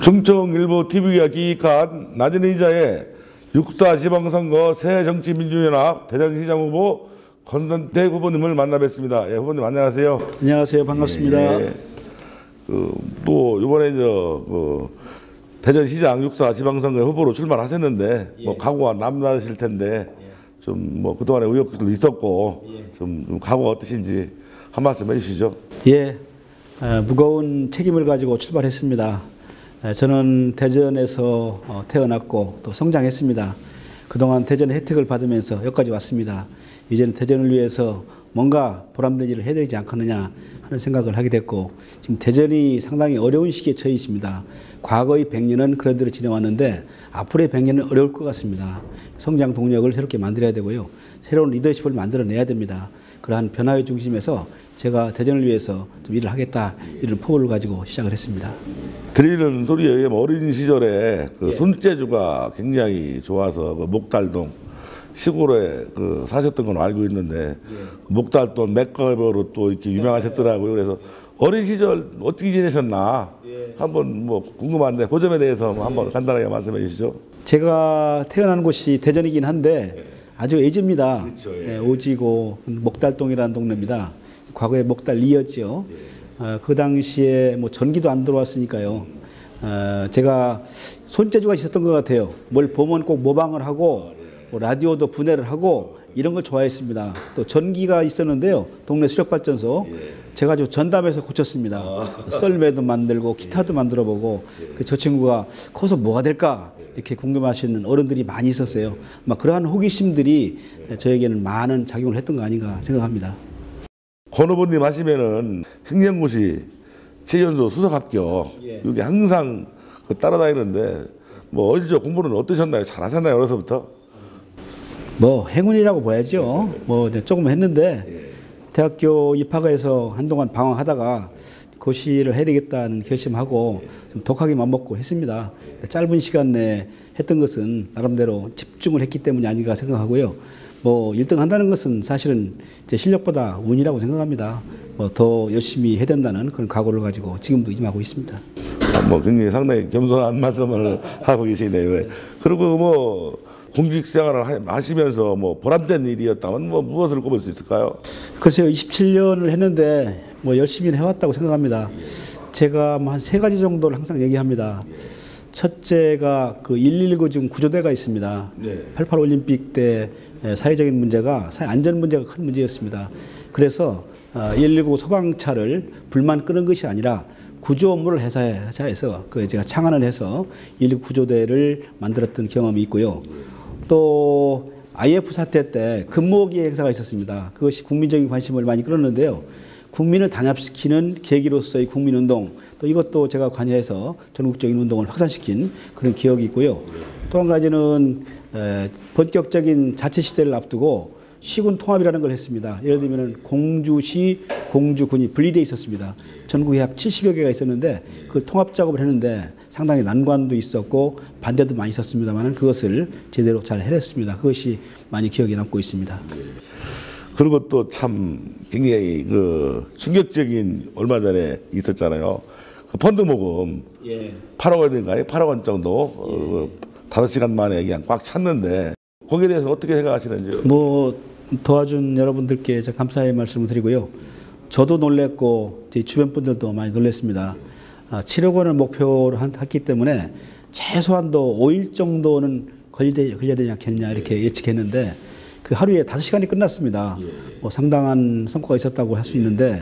충청일보 TV가 기획한 낮은 의자의 6.4 지방선거 새정치민주연합 대전시장 후보 권선태 후보님을 만나 뵙습니다. 예, 후보님 안녕하세요. 안녕하세요. 반갑습니다. 예, 또 이번에 대전시장 6.4 지방선거 후보로 출마하셨는데 뭐 각오가 남다르실 텐데 좀 뭐 그동안에 의혹도 있었고 좀 각오가 어떠신지 한 말씀 해주시죠. 예, 무거운 책임을 가지고 출발했습니다. 저는 대전에서 태어났고 또 성장했습니다. 그동안 대전의 혜택을 받으면서 여기까지 왔습니다. 이제는 대전을 위해서 뭔가 보람된 일을 해야 되지 않겠느냐 하는 생각을 하게 됐고, 지금 대전이 상당히 어려운 시기에 처해 있습니다. 과거의 100년은 그런 대로 지내왔는데 앞으로의 100년은 어려울 것 같습니다. 성장 동력을 새롭게 만들어야 되고요. 새로운 리더십을 만들어내야 됩니다. 그러한 변화의 중심에서 제가 대전을 위해서 좀 일을 하겠다, 이런 포부를 가지고 시작을 했습니다. 들리는 소리에 의하면 어린 시절에 손재주가 굉장히 좋아서 목달동 시골에 사셨던 건 알고 있는데 목달동 맥가이버로 또 이렇게 유명하셨더라고요. 그래서 어린 시절 어떻게 지내셨나 한번 뭐 궁금한데 그 점에 대해서 한번 간단하게 말씀해 주시죠. 제가 태어난 곳이 대전이긴 한데 아주 예전입니다. 그렇죠, 오지고 목달동이라는 동네입니다. 과거에 목달리였죠. 그 당시에 뭐 전기도 안 들어왔으니까요. 제가 손재주가 있었던 것 같아요. 뭘 보면 꼭 모방을 하고 뭐 라디오도 분해를 하고 이런 걸 좋아했습니다. 또 전기가 있었는데요. 동네 수력발전소. 제가 좀 전담해서 고쳤습니다. 썰매도 만들고 기타도 만들어보고 저 친구가 커서 뭐가 될까 이렇게 궁금하시는 어른들이 많이 있었어요. 막 그러한 호기심들이 저에게는 많은 작용을 했던 거 아닌가 생각합니다. 권 후보님 하시면은 행정고시 7연소 수석 합격 여기 항상 따라다니는데 뭐 어디죠? 공부는 어떠셨나요? 잘하셨나요? 어려서부터? 뭐 행운이라고 봐야죠. 뭐 조금 했는데 대학교 입학해서 한동안 방황하다가 고시를 해야 되겠다는 결심하고 좀 독하게 맘먹고 했습니다. 짧은 시간 내에 했던 것은 나름대로 집중을 했기 때문이 아닌가 생각하고요. 뭐 1등 한다는 것은 사실은 제 실력보다 운이라고 생각합니다. 뭐 더 열심히 해야 된다는 그런 각오를 가지고 지금도 임하고 있습니다. 뭐 굉장히 상당히 겸손한 말씀을 하고 계시네요. 그리고 뭐 공직 생활을 하시면서 뭐 보람된 일이었다면 뭐 무엇을 꼽을 수 있을까요? 글쎄요, 27년을 했는데 뭐 열심히 해왔다고 생각합니다. 제가 한 3가지 정도를 항상 얘기합니다. 첫째가 119 지금 구조대가 있습니다. 88 올림픽 때 사회적인 문제가 사회 안전 문제가 큰 문제였습니다. 그래서 119 소방차를 불만 끄는 것이 아니라 구조 업무를 해서 제가 창안을 해서 119 구조대를 만들었던 경험이 있고요. 또 IF 사태 때 근무호기 행사가 있었습니다. 그것이 국민적인 관심을 많이 끌었는데요. 국민을 단합시키는 계기로서의 국민운동, 또 이것도 제가 관여해서 전국적인 운동을 확산시킨 그런 기억이 있고요. 또 한 가지는 본격적인 자치시대를 앞두고 시군 통합이라는 걸 했습니다. 예를 들면 공주시, 공주군이 분리되어 있었습니다. 전국에 약 70여 개가 있었는데 그 통합 작업을 했는데 상당히 난관도 있었고 반대도 많이 있었습니다만 그것을 제대로 잘 해냈습니다. 그것이 많이 기억에 남고 있습니다. 그리고 또 참 굉장히 충격적인 얼마 전에 있었잖아요. 펀드 모금 8억 원인가요? 8억 원 정도 5시간 만에 그냥 꽉 찼는데 거기에 대해서 어떻게 생각하시는지요? 뭐 도와준 여러분들께 감사의 말씀을 드리고요. 저도 놀랬고 제 주변 분들도 많이 놀랐습니다. 7억 원을 목표로 했기 때문에 최소한도 5일 정도는 걸려야 되지 않겠냐 이렇게 예측했는데 그 하루에 5시간이 끝났습니다. 뭐 상당한 성과가 있었다고 할 수 있는데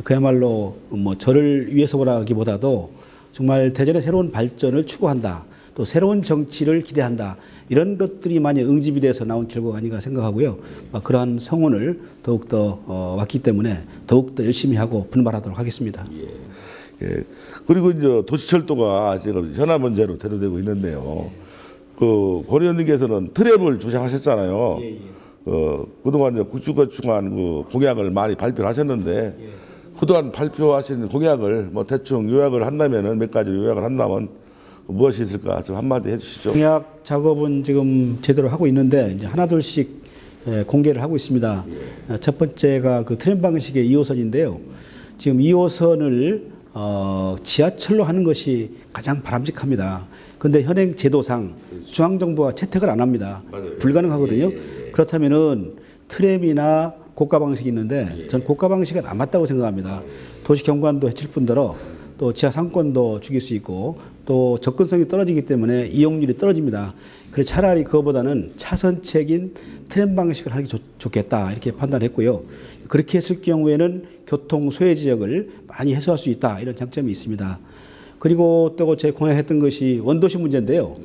그야말로 뭐 저를 위해서라기보다도 정말 대전의 새로운 발전을 추구한다. 또 새로운 정치를 기대한다. 이런 것들이 많이 응집이 돼서 나온 결과가 아닌가 생각하고요. 그러한 성원을 더욱더 왔기 때문에 더욱더 열심히 하고 분발하도록 하겠습니다. 그리고 이제 도시철도가 지금 현안 문제로 대두되고 있는데요. 권 의원님께서는 트랩을 주장하셨잖아요. 그동안 구축건축한 공약을 많이 발표를 하셨는데 그동안 발표하신 공약을 뭐 대충 요약을 한다면은 몇 가지 요약을 한다면 무엇이 있을까 좀 한마디 해주시죠. 공약 작업은 지금 제대로 하고 있는데 이제 하나둘씩 공개를 하고 있습니다. 첫 번째가 트램 방식의 2호선인데요. 지금 2호선을 지하철로 하는 것이 가장 바람직합니다. 그런데 현행 제도상 중앙정부가 채택을 안 합니다. 불가능하거든요. 그렇다면은 트램이나 고가 방식이 있는데 전 고가 방식은 안 맞다고 생각합니다. 도시 경관도 해칠 뿐더러 또 지하 상권도 죽일 수 있고 또 접근성이 떨어지기 때문에 이용률이 떨어집니다. 그래서 차라리 그거보다는 차선책인 트램 방식을 하는 게 좋겠다 이렇게 판단했고요. 그렇게 했을 경우에는 교통 소외 지역을 많이 해소할 수 있다 이런 장점이 있습니다. 그리고 또 제 공약했던 것이 원도심 문제인데요.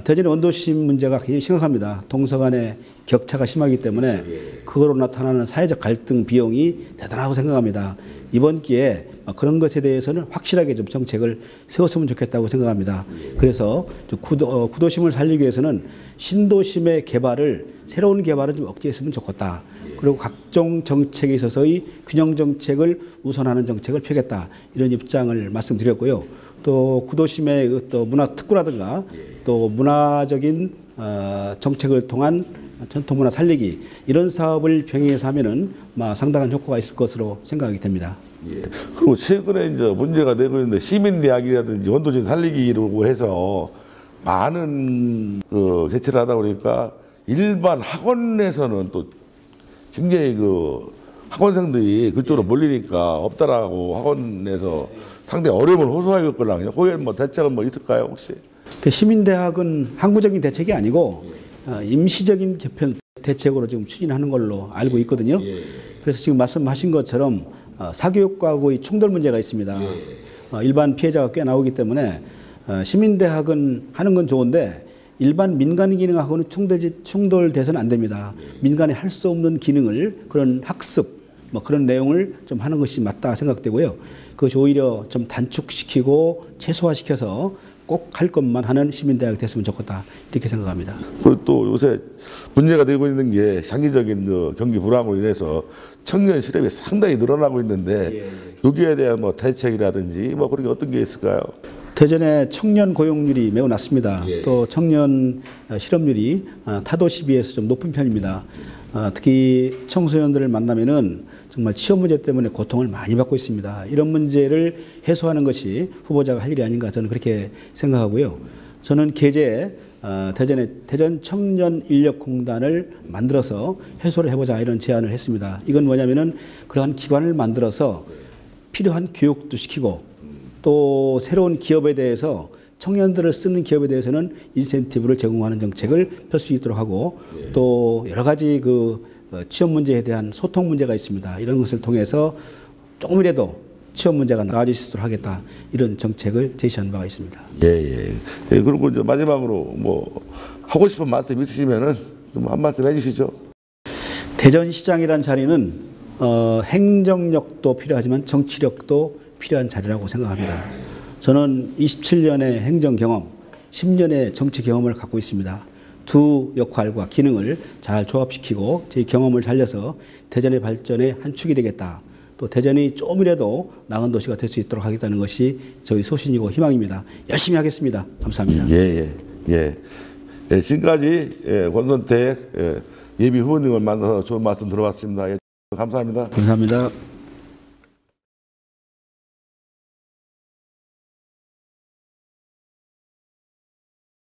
대전의 원도심 문제가 굉장히 심각합니다. 동서 간의 격차가 심하기 때문에 그거로 나타나는 사회적 갈등 비용이 대단하다고 생각합니다. 이번 기회에 그런 것에 대해서는 확실하게 좀 정책을 세웠으면 좋겠다고 생각합니다. 그래서 구도심을 살리기 위해서는 신도심의 개발을 새로운 개발을 좀 억제했으면 좋겠다. 그리고 각종 정책에 있어서의 균형 정책을 우선하는 정책을 펴겠다. 이런 입장을 말씀드렸고요. 또 구도심의 또 문화 특구라든가 또 문화적인 정책을 통한 전통문화 살리기 이런 사업을 병행해서 하면은 상당한 효과가 있을 것으로 생각이 됩니다. 예. 그리고 최근에 이제 문제가 되고 있는데 시민대학이라든지 원도심 살리기라고 해서 많은 개최를 하다 보니까 일반 학원에서는 또 굉장히 학원생들이 그쪽으로 몰리니까 없다라고 학원에서 상당히 어려움을 호소하겠거든요. 거기에 대책은 있을까요, 혹시? 시민대학은 항구적인 대책이 아니고 임시적인 개편 대책으로 지금 추진하는 걸로 알고 있거든요. 그래서 지금 말씀하신 것처럼 사교육과의 충돌 문제가 있습니다. 일반 피해자가 꽤 나오기 때문에 시민대학은 하는 건 좋은데 일반 민간 기능하고는 충돌돼서는 안 됩니다. 민간이 할 수 없는 기능을 그런 학습 그런 내용을 좀 하는 것이 맞다 생각되고요. 그것이 오히려 좀 단축시키고 최소화시켜서 꼭 할 것만 하는 시민대학이 됐으면 좋겠다 이렇게 생각합니다. 그리고 또 요새 문제가 되고 있는 게 장기적인 경기 불황으로 인해서 청년 실업이 상당히 늘어나고 있는데 여기에 대한 대책이라든지 그런 게 어떤 게 있을까요? 대전의 청년 고용률이 매우 낮습니다. 또 청년 실업률이 타도시 비해서 좀 높은 편입니다. 특히 청소년들을 만나면은 정말 취업 문제 때문에 고통을 많이 받고 있습니다. 이런 문제를 해소하는 것이 후보자가 할 일이 아닌가 저는 그렇게 생각하고요. 저는 계제 대전 청년 인력공단을 만들어서 해소를 해보자 이런 제안을 했습니다. 이건 뭐냐면은 그러한 기관을 만들어서 필요한 교육도 시키고 또 새로운 기업에 대해서 청년들을 쓰는 기업에 대해서는 인센티브를 제공하는 정책을 펼 수 있도록 하고 또 여러 가지 취업 문제에 대한 소통 문제가 있습니다. 이런 것을 통해서 조금이라도 취업 문제가 나아질 수 있도록 하겠다. 이런 정책을 제시한 바가 있습니다. 예. 그리고 이제 마지막으로 하고 싶은 말씀 있으시면은 좀 한 말씀 해주시죠. 대전시장이라는 자리는 행정력도 필요하지만 정치력도 필요한 자리라고 생각합니다. 저는 27년의 행정 경험, 10년의 정치 경험을 갖고 있습니다. 두 역할과 기능을 잘 조합시키고 제 경험을 살려서 대전의 발전의 한 축이 되겠다. 또 대전이 조금이라도 나은 도시가 될 수 있도록 하겠다는 것이 저희 소신이고 희망입니다. 열심히 하겠습니다. 감사합니다. 예. 지금까지 권선택 예비 후보님을 만나서 좋은 말씀 들어봤습니다. 감사합니다. 감사합니다.